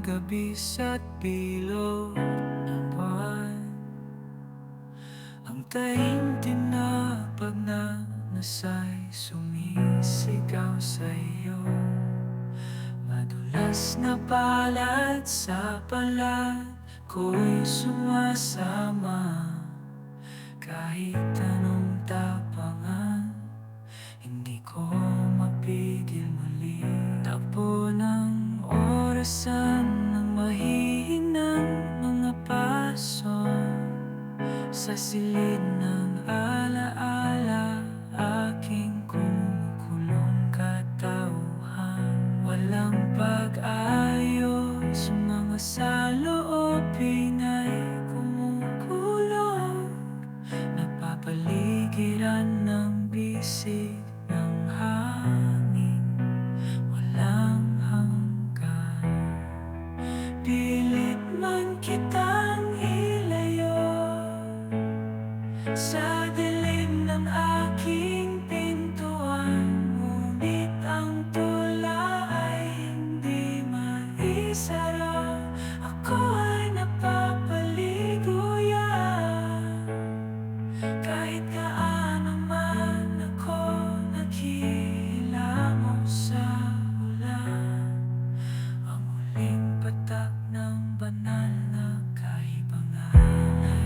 gabis at bilog na buwan. Ang taimtim na pagnanasay sumisigaw sa iyo. Madulas na palad sa palad ko'y sumasama. Kahit anong tapangan, hindi ko mapigil muli. Takbo ng orasan ng mahihinang mga paso. Sa silid ng alaala, aking kumukulong katauhan. Walang pag-ayos, mga saloobin ay kumukulong. Napapaligiran ng bisig ng hangin, walang hanggan. Pilit man kitang ilayo sa dilim ng aking pintuan, ngunit ang tula ay hindi maisara. Ako ay napapaliguyan, kahit gaano man ako naghihilamos sa ulan. Ang huling patak ng banal na kaibangan ay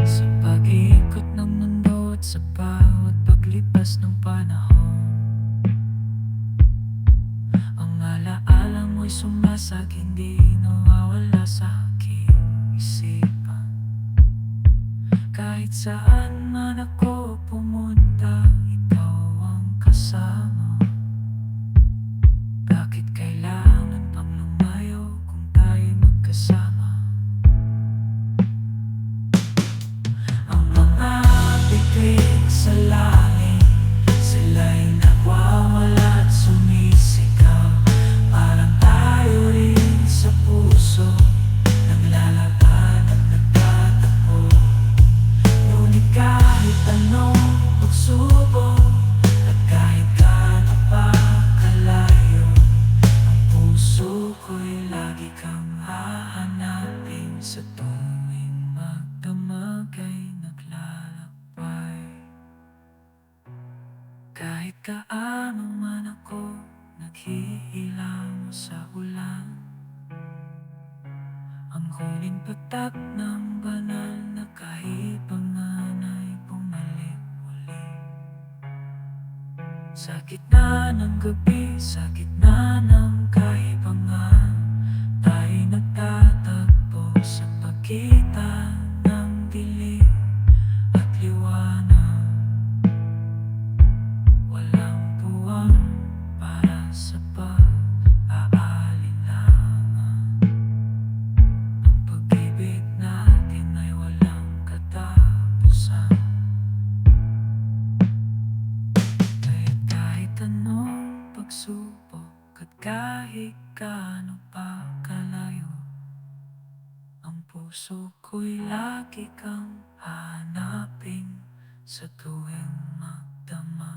sa pag-ikot ng mundo at sa bawat paglipas ng panahon. Ang alaala mo'y sumasag, hindi nawawala sa aking isipan. Kahit saan man ako pumunta, ikaw ang kasama. Bakit kailangan pang lumayo kung tayo'y magkasama? Ang mga bituin sa langit, sila'y nagwawala at sumisigaw. Parang tayo rin sa puso, naglalakad at nagtatakbo. Ngunit kahit anong pagsubok at kahit gaano pa kalayo, ang puso ko'y lagi kang hahanapin. Sa tuwing magdamag ay naglalakbay. Kahit gaano man ako naghihilamos sa ulan, ang huling patak ng banal na kaibangan ay bumalik muli. Sa gitna ng gabi, sa gitna ng kaibangan, tayo'y nagtatagpo sa pagitan ng dilim at liwanag. Walang puwang para sa pag-aalinlangan. Ang pag-ibig natin ay walang katapusan. Kaya't kahit anong pagsubok at kahit gaano pa kalayo, ang puso ko'y lagi kang hahanapin sa tuwing magdamag.